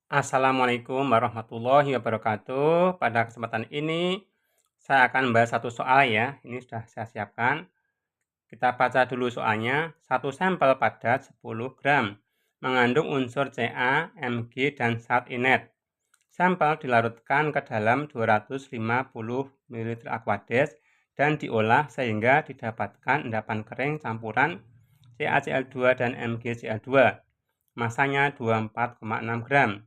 Assalamualaikum warahmatullahi wabarakatuh. Pada kesempatan ini, saya akan membahas satu soal ya. Ini sudah saya siapkan. Kita baca dulu soalnya. Satu sampel padat 10 gram mengandung unsur Ca, Mg, dan zat inet. Sampel dilarutkan ke dalam 250 ml Aquades dan diolah sehingga didapatkan endapan kering campuran CaCl2 dan MgCl2. Masanya 24,6 gram.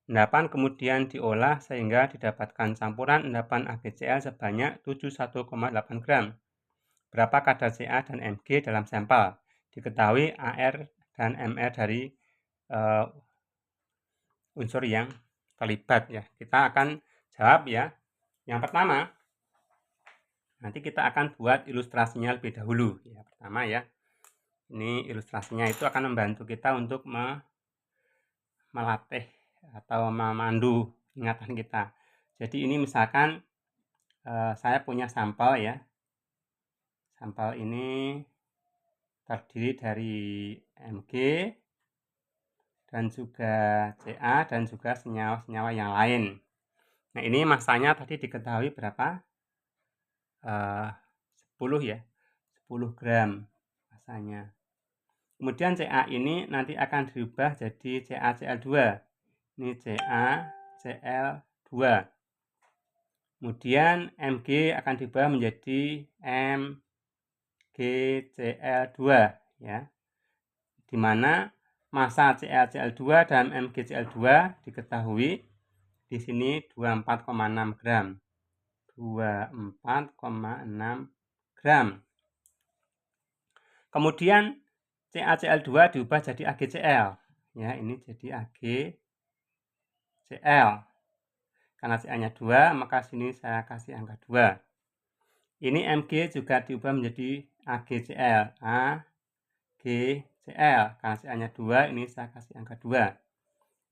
Endapan kemudian diolah sehingga didapatkan campuran endapan AgCl sebanyak 71,8 gram. Berapa kadar Ca dan Mg dalam sampel? Diketahui Ar dan Mr dari unsur yang terlibat ya. Kita akan jawab ya. Yang pertama, nanti kita akan buat ilustrasinya lebih dahulu. Ya, pertama ya. Ini ilustrasinya itu akan membantu kita untuk melatih atau memandu ingatan kita. Jadi ini misalkan saya punya sampel ya. Sampel ini terdiri dari Mg dan juga Ca dan juga senyawa-senyawa yang lain. Nah ini masanya tadi diketahui berapa? 10 ya, 10 gram masanya. Kemudian Ca ini nanti akan dirubah jadi CaCl2. Ini CaCl2. Kemudian Mg akan diubah menjadi MgCl2 ya. Di mana massa CaCl2 dan MgCl2 diketahui di sini 24,6 gram. 24,6 gram. Kemudian CaCl2 diubah jadi AgCl. Ya, ini jadi AgCl. Karena Ca-nya 2, maka sini saya kasih angka 2. Ini Mg juga diubah menjadi AgCl. AgCl. Karena Ca-nya 2, ini saya kasih angka 2.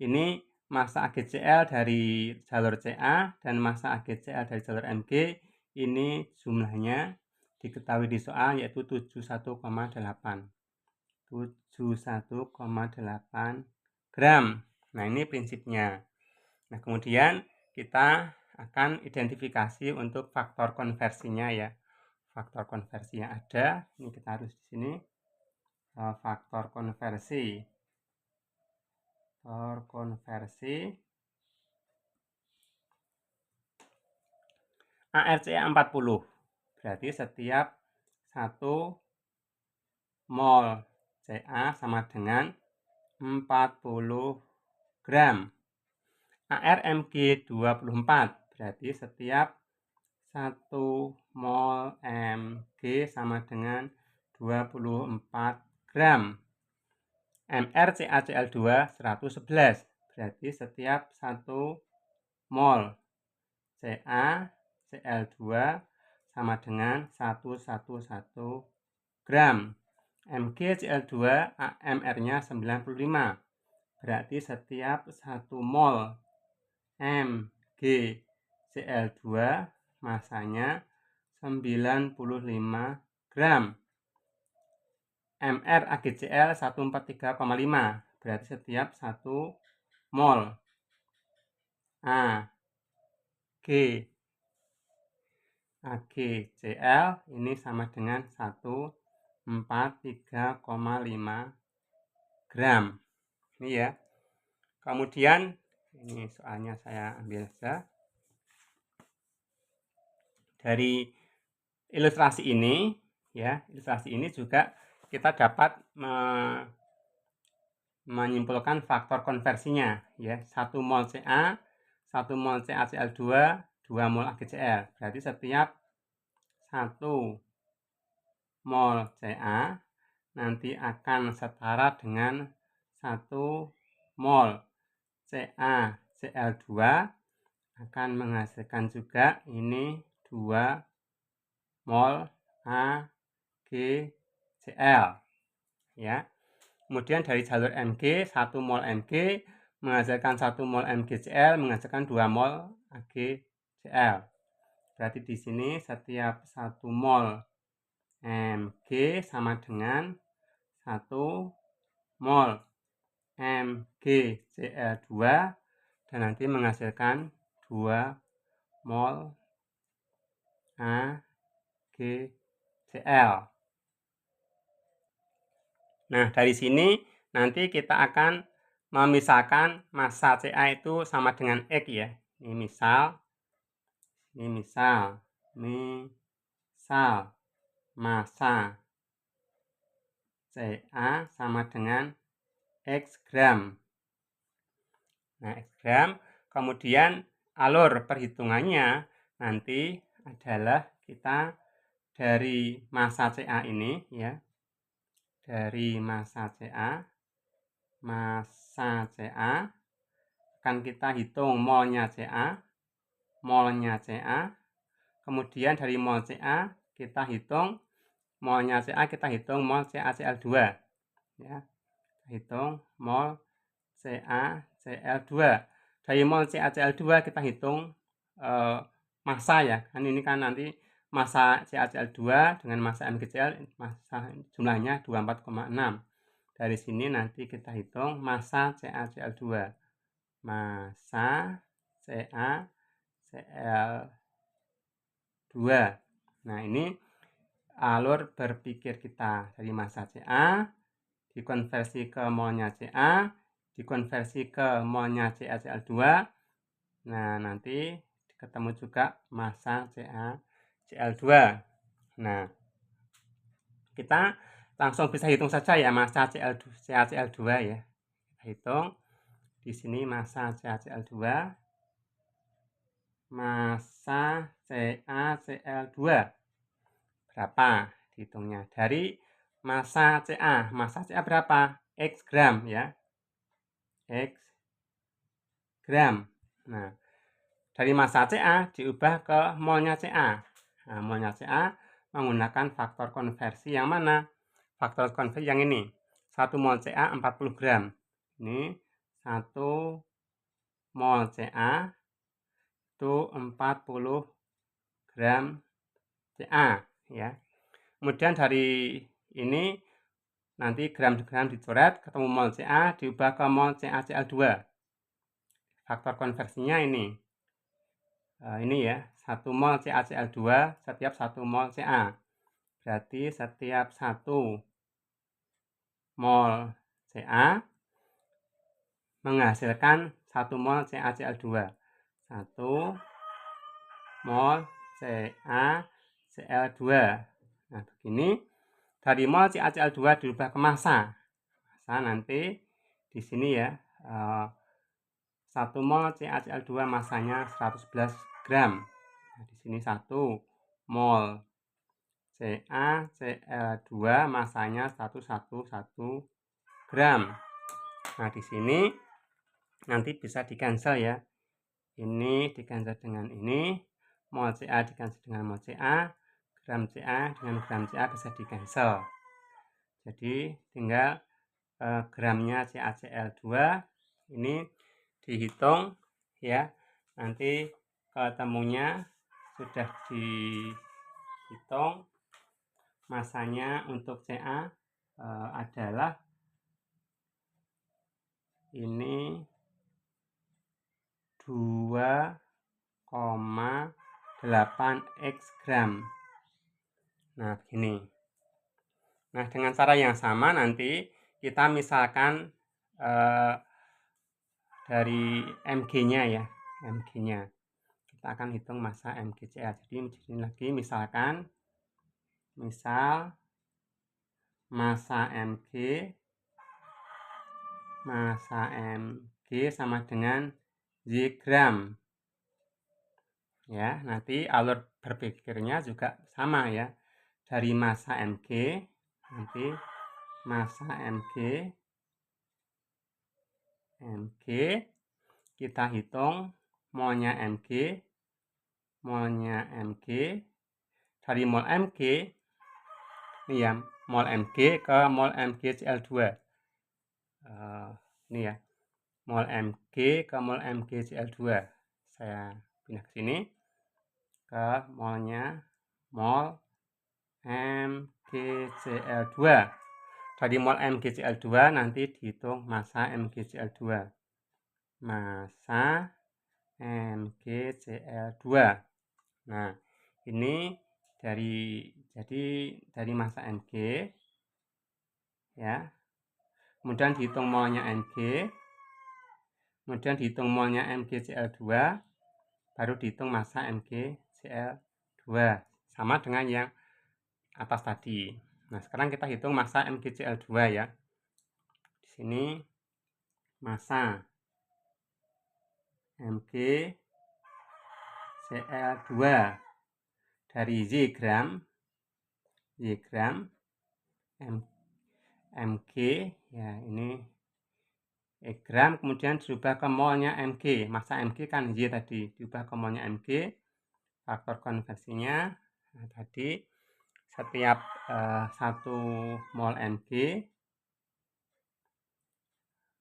Ini massa AgCl dari jalur Ca dan massa AgCl dari jalur Mg. Ini jumlahnya diketahui di soal yaitu 71,8. 71,8 gram. Nah, ini prinsipnya. Nah, kemudian kita akan identifikasi untuk faktor konversinya ya. Faktor konversi yang ada, ini kita harus di sini faktor konversi. Faktor konversi ArCa 40. Berarti setiap 1 mol Ca sama dengan 40 gram. ArMg 24. Berarti setiap 1 mol Mg sama dengan 24 gram. MrCaCl2 111. Berarti setiap 1 mol CaCl2 sama dengan 111 gram. MgCl2 AMR-nya 95. Berarti setiap 1 mol MgCl2 masanya 95 gram. Mr AgCl 143,5. Berarti setiap 1 mol AgCl ini sama dengan 143,5 gram. Ini ya. Kemudian ini soalnya saya ambil saja. Dari ilustrasi ini ya, ilustrasi ini juga kita dapat menyimpulkan faktor konversinya ya. 1 mol Ca, 1 mol CaCl2, 2 mol AgCl. Berarti setiap 1 mol Ca nanti akan setara dengan 1 mol CaCl2 akan menghasilkan juga ini 2 mol AgCl ya. Kemudian dari jalur Mg 1 mol Mg menghasilkan 1 mol MgCl menghasilkan 2 mol AgCl. Berarti di sini setiap 1 mol Mg sama dengan 1 mol MgCl2 dan nanti menghasilkan 2 mol AgCl. Nah, dari sini nanti kita akan memisahkan massa Ca itu sama dengan X ya. Ini misal massa Ca sama dengan X gram. Nah, X gram. Kemudian alur perhitungannya nanti adalah kita dari massa Ca ini ya. Dari massa Ca akan kita hitung molnya Ca, kemudian dari mol Ca kita hitung molnya Ca, kita hitung mol CaCl2 ya. Hitung mol CaCl2. Dari mol CaCl2 kita hitung massa ya. Kan ini kan nanti massa CaCl2 dengan massa MgCl, massa jumlahnya 24,6. Dari sini nanti kita hitung massa CaCl2. Massa CaCl2. Nah, ini alur berpikir kita dari massa Ca dikonversi ke molnya Ca, dikonversi ke molnya CaCl2. Nah, nanti ketemu juga massa CaCl2. Nah, kita langsung bisa hitung saja ya massa CaCl2 ya. Kita hitung di sini massa CaCl2, massa CaCl2 berapa dihitungnya? Dari massa Ca berapa? X gram ya. X gram. Nah, dari massa Ca diubah ke molnya Ca. Nah, molnya Ca menggunakan faktor konversi yang mana? Faktor konversi yang ini. 1 mol Ca 40 gram. Ini 1 mol Ca itu 40 gram Ca ya. Kemudian dari ini nanti gram-gram dicoret, ketemu mol Ca diubah ke mol CaCl2. Faktor konversinya ini. Ini ya, 1 mol CaCl2 setiap 1 mol Ca. Berarti setiap 1 mol Ca menghasilkan 1 mol CaCl2. 1 mol CaCl2. Nah, begini. Dari mol CaCl2 dirubah ke massa. Massa nanti di sini ya. 1 mol CaCl2 massanya 111 gram. Nah, di sini 1 mol CaCl2 massanya 111 gram. Nah, di sini nanti bisa di-cancel ya. Ini di-cancel dengan ini, mol Ca di-cancel dengan mol Ca, gram Ca dengan gram Ca bisa di-cancel. Jadi tinggal gramnya CaCl2 ini dihitung ya. Nanti ketemunya sudah dihitung massanya untuk Ca adalah ini 2,8 X gram. Nah, begini. Nah, dengan cara yang sama nanti kita misalkan dari Mg-nya ya, Mg-nya. Kita akan hitung massa MgCl. Jadi ini lagi misalkan misal massa Mg sama dengan Y gram. Ya, nanti alur berpikirnya juga sama ya. Dari massa Mg nanti massa Mg kita hitung molnya Mg dari mol Mg ini ya, mol Mg ke mol MgCl2. Ini ya, mol Mg ke mol MgCl2. Saya pindah ke sini ke molnya mol MgCl2. Dari mol MgCl2 nanti dihitung massa MgCl2. massa MgCl2. Nah, ini dari massa Mg ya. Kemudian dihitung molnya Mg, kemudian dihitung molnya MgCl2, baru dihitung massa MgCl2 sama dengan yang atas tadi. Nah, sekarang kita hitung massa MgCl2 ya. Di sini massa MgCl2 dari Y gram Mg ya, ini gram, kemudian diubah ke molnya Mg. Massa Mg kan Y tadi, diubah ke molnya Mg, faktor konversinya. Nah, tadi setiap 1 mol Mg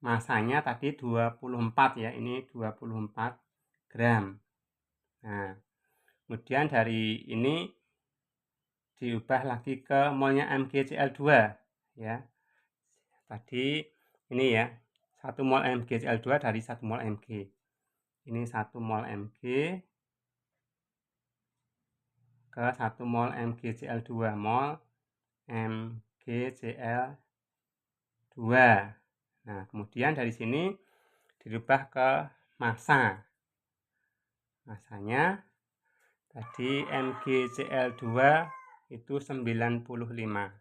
masanya tadi 24 ya, ini 24 gram. Nah, kemudian dari ini diubah lagi ke molnya MgCl2 ya. Tadi ini ya, 1 mol MgCl2 dari 1 mol Mg. Ini 1 mol Mg ke 1 mol MgCl2, mol MgCl2. Nah, kemudian dari sini dirubah ke massa. Massanya tadi MgCl2 itu 95.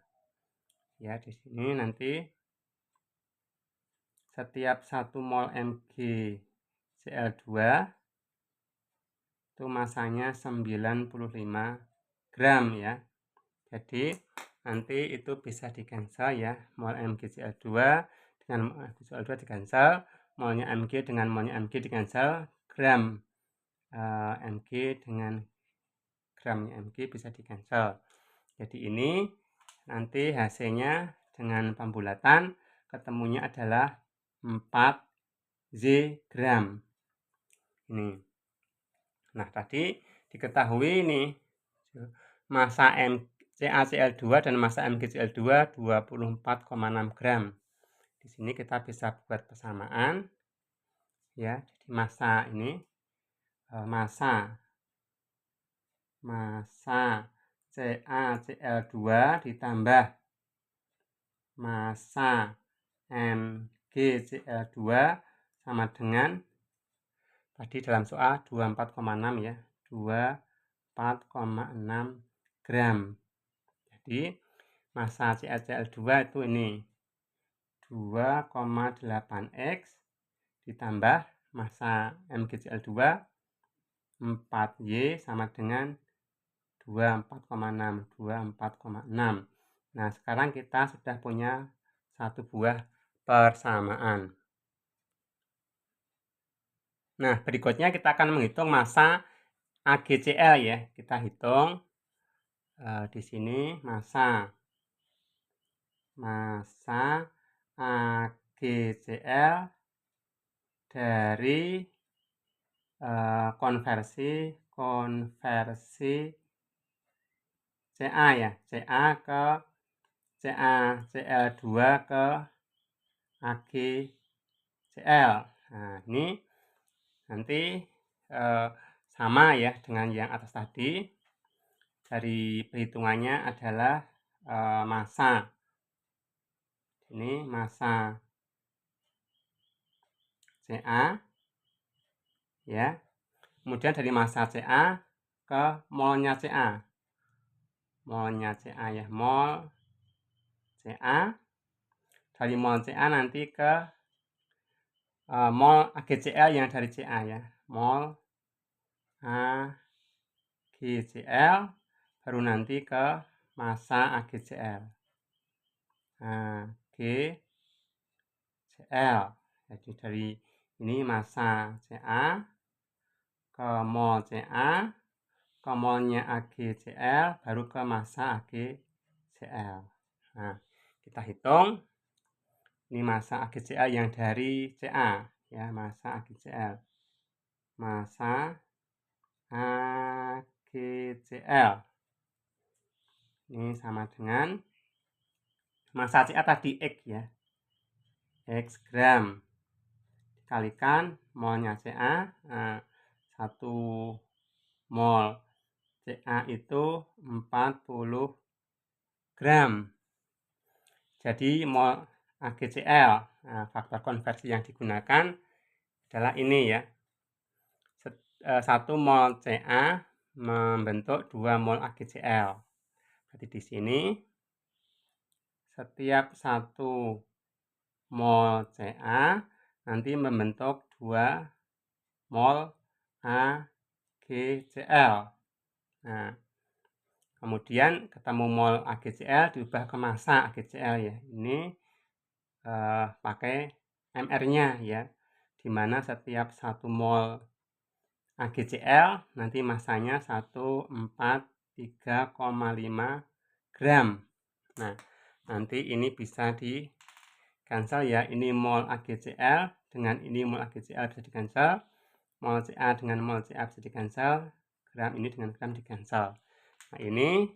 Ya, di sini nanti setiap 1 mol MgCl2 itu massanya 95 gram ya. Jadi nanti itu bisa di-cancel ya, mol MgCl2 dengan MgCl2 di-cancel, molnya Mg dengan molnya Mg di-cancel, gram Mg dengan gramnya Mg bisa di-cancel. Jadi ini nanti hasilnya dengan pembulatan ketemunya adalah 4 Z gram. Ini. Nah, tadi diketahui ini massa CaCl2 dan massa MgCl2 24,6 gram. Di sini kita bisa buat persamaan ya. Jadi massa ini massa CaCl2 ditambah massa MgCl2 sama dengan tadi dalam soal 24,6 ya, 24,6 gram. Jadi massa CaCl2 itu ini 2,8X ditambah massa MgCl2 4Y sama dengan 24,6. Nah, sekarang kita sudah punya satu buah persamaan. Nah, berikutnya kita akan menghitung massa AgCl ya. Kita hitung di sini massa AgCl dari konversi Ca ya, Ca ke CaCl2 ke AgCl. Nah, ini nanti sama ya dengan yang atas tadi. Dari perhitungannya adalah massa. Ini massa Ca ya. Kemudian dari massa Ca ke molnya Ca. Molnya Ca ya, mol Ca. Dari mol Ca nanti ke mol AgCl yang dari Ca ya. Mol AgCl baru nanti ke massa AgCl. AgCl. Jadi dari ini massa Ca ke mol Ca ke molnya AgCl baru ke massa AgCl. Nah, kita hitung ini massa AgCl yang dari Ca ya, massa AgCl. Massa AgCl ini sama dengan massa Ca tadi X ya, X gram dikalikan molnya Ca. Nah, 1 mol Ca itu 40 gram. Jadi mol AgCl. Nah, faktor konversi yang digunakan adalah ini ya. 1 mol Ca membentuk 2 mol AgCl. Jadi di sini setiap 1 mol Ca nanti membentuk 2 mol AgCl. Nah, kemudian ketemu mol AgCl diubah ke massa AgCl ya. Ini pakai mR-nya ya, di mana setiap 1 mol AgCl nanti massanya 143,5 gram. Nah, nanti ini bisa di cancel ya, ini mol AgCl dengan ini mol AgCl bisa di cancel, mol Ca dengan mol Ca bisa di cancel, gram ini dengan gram di cancel. Nah, ini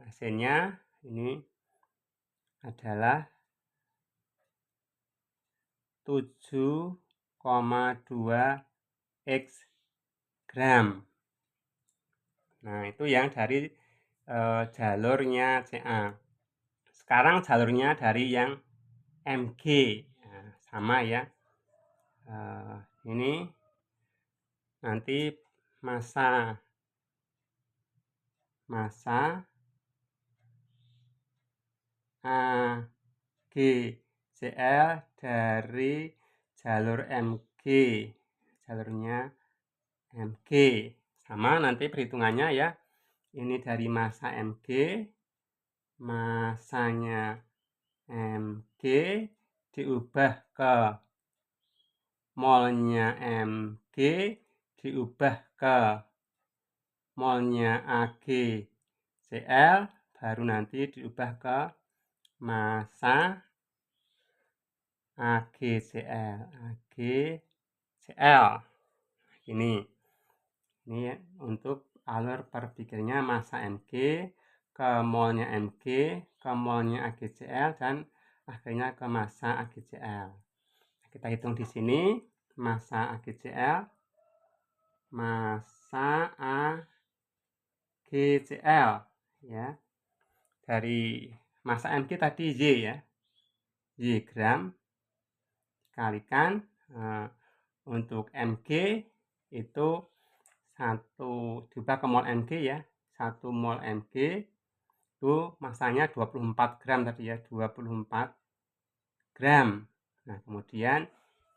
hasilnya ini adalah 7,2 X gram. Nah, itu yang dari jalurnya Ca. Sekarang jalurnya dari yang Mg. Nah, sama ya. Ini nanti massa AgCl dari jalur Mg. Jalurnya Mg. Sama nanti perhitungannya ya. Ini dari massa Mg, massanya Mg diubah ke molnya Mg diubah ke molnya AgCl, baru nanti diubah ke massa AgCl. Ini ya, untuk alur berpikirnya massa Mg ke molnya Mg, ke molnya AgCl, dan akhirnya ke massa AgCl. Kita hitung di sini massa AgCl, ya. Dari massa Mg tadi Y ya. Y gram dikalikan untuk Mg itu 1 diubah ke mol Mg ya. 1 mol Mg itu massanya 24 gram tadi ya, 24 gram. Nah, kemudian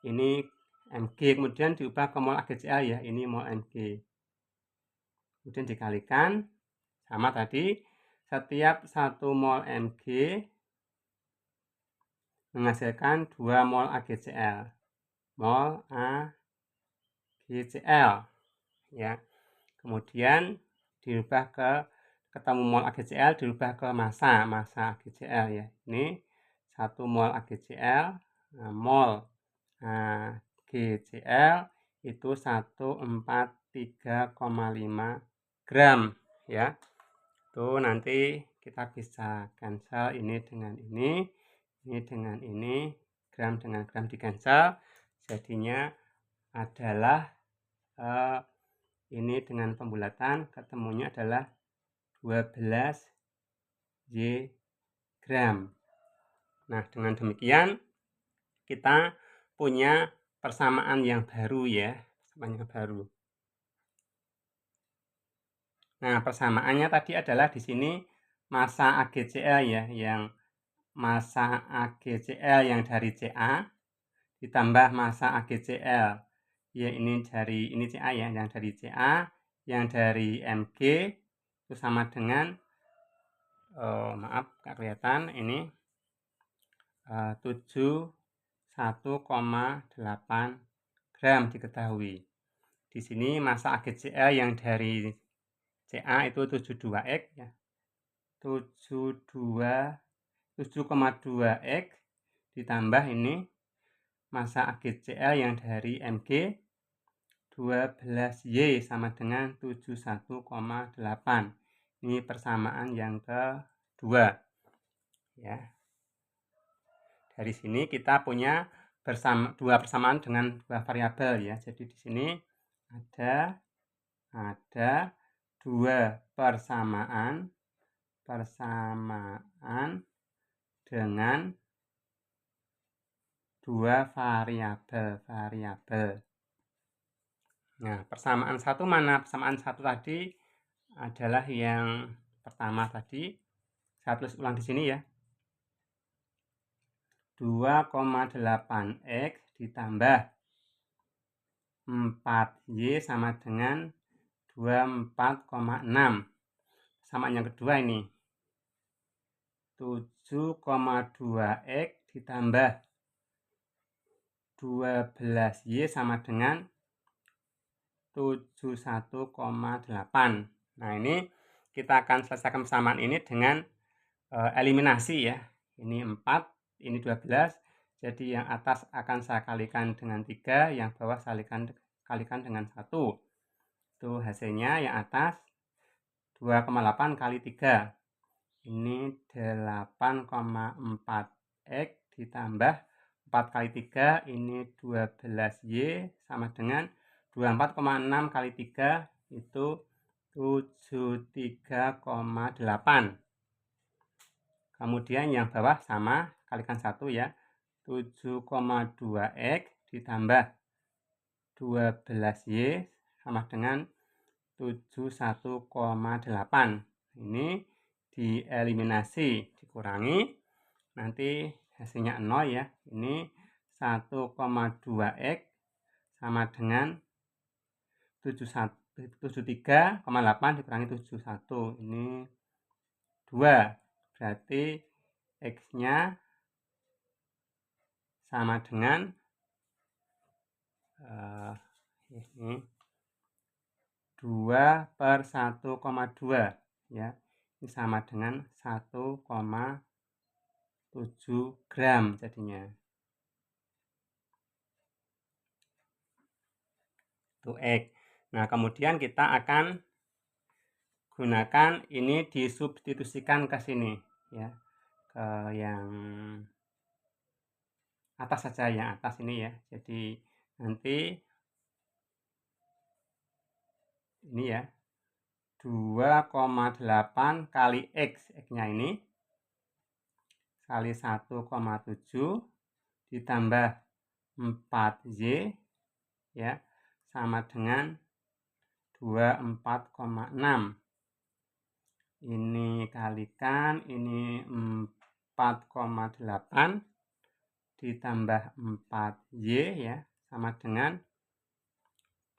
ini Mg kemudian diubah ke mol AgCl ya, ini mol Mg. Kemudian dikalikan sama tadi, setiap 1 mol Mg menghasilkan 2 mol AgCl. Mol AgCl ya. Kemudian dirubah ke ketemu mol AgCl dirubah ke massa AgCl ya. Ini 1 mol AgCl, mol AgCl itu 143,5 gram ya. Itu nanti kita bisa cancel ini dengan ini dengan ini, gram dengan gram di cancel, jadinya adalah ini dengan pembulatan ketemunya adalah 12 Y gram. Nah, dengan demikian kita punya persamaan yang baru ya, Nah, persamaannya tadi adalah di sini massa AgCl ya, yang massa AgCl yang dari Ca ditambah massa AgCl ya, ini dari ini Ca ya, yang dari Ca, yang dari Mg itu sama dengan maaf nggak kelihatan ini 71,8 gram diketahui. Di sini massa AgCl yang dari Ca itu 72X ya. 7,2 X ditambah ini massa AgCl yang dari Mg 12Y sama dengan 71,8. Ini persamaan yang kedua ya. Dari sini kita punya dua persamaan dengan dua variabel ya. Jadi di sini ada dua persamaan dengan dua variabel. Nah, persamaan satu mana? Persamaan satu tadi adalah yang pertama tadi. Saya tulis ulang di sini ya. 2,8x ditambah 4y sama dengan 24,6. Sama yang kedua ini. 7,2x ditambah 12y sama dengan 71,8. Nah, ini kita akan selesaikan persamaan ini dengan eliminasi ya. Ini 4, ini 12. Jadi yang atas akan saya kalikan dengan 3, yang bawah saya kalikan dengan 1. Itu hasilnya yang atas 2,8 kali 3. Ini 8,4x ditambah 4 kali 3, ini 12y sama dengan 24,6 kali 3 itu 73,8. Kemudian yang bawah sama, kalikan 1 ya. 7,2x ditambah 12y sama dengan 71,8. Ini dieliminasi, dikurangi. Nanti hasilnya 0 ya. Ini 1,2x sama dengan 73,8 dikurangi 71. Ini 2. Berarti X-nya sama dengan ini 2/1,2 ya. Ini sama dengan 1,7 gram jadinya. Itu X. Nah, kemudian kita akan gunakan ini disubstitusikan ke sini ya. Ke yang atas saja, yang atas ini ya. Jadi nanti ini ya. 2,8 kali X, X-nya ini kali 1,7 ditambah 4Y ya sama dengan 24,6. Ini kalikan, ini 4,8 ditambah 4Y ya sama dengan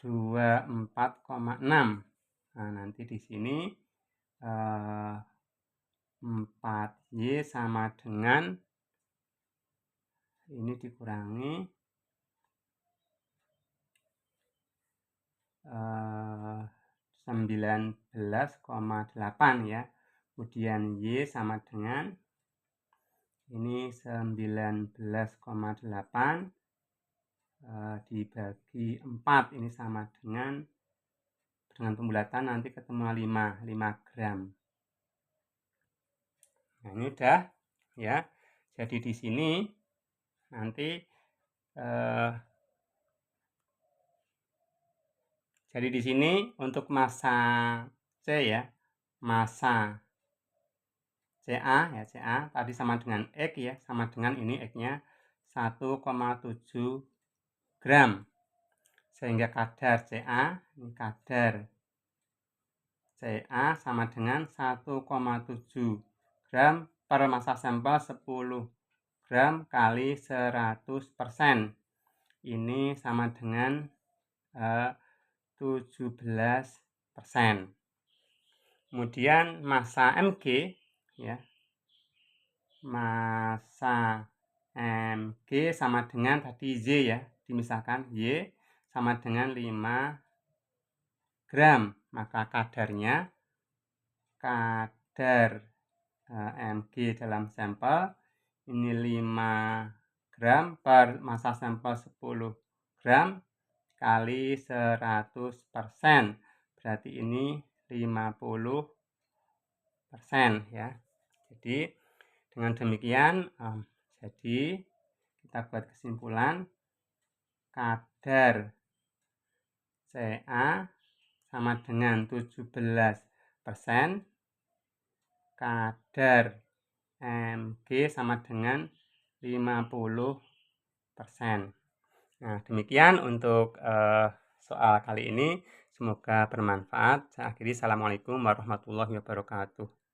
24,6. Nah, nanti di sini 4Y sama dengan ini dikurangi 19,8 ya. Kemudian Y sama dengan ini 19,8 dibagi 4, ini sama dengan pembulatan nanti ketemu 5 gram. Nah, ini udah ya. Jadi di sini nanti jadi di sini untuk massa C ya, massa CA ya, CA tadi sama dengan X ya, sama dengan ini X-nya 1,7 gram. Sehingga kadar CA, ini kadar CA sama dengan 1,7 gram per massa sampel 10 gram kali 100%. Ini sama dengan 17%. Kemudian massa Mg ya. Massa Mg sama dengan tadi Y ya, dimisahkan Y sama dengan 5 gram. Maka kadar Mg dalam sampel ini 5 gram per massa sampel 10 gram kali 100%. Berarti ini 50% ya. Jadi dengan demikian jadi kita buat kesimpulan. Kadar Ca sama dengan 17%, kadar Mg sama dengan 50%. Nah, demikian untuk soal kali ini. Semoga bermanfaat. Saya akhiri. Assalamualaikum warahmatullahi wabarakatuh.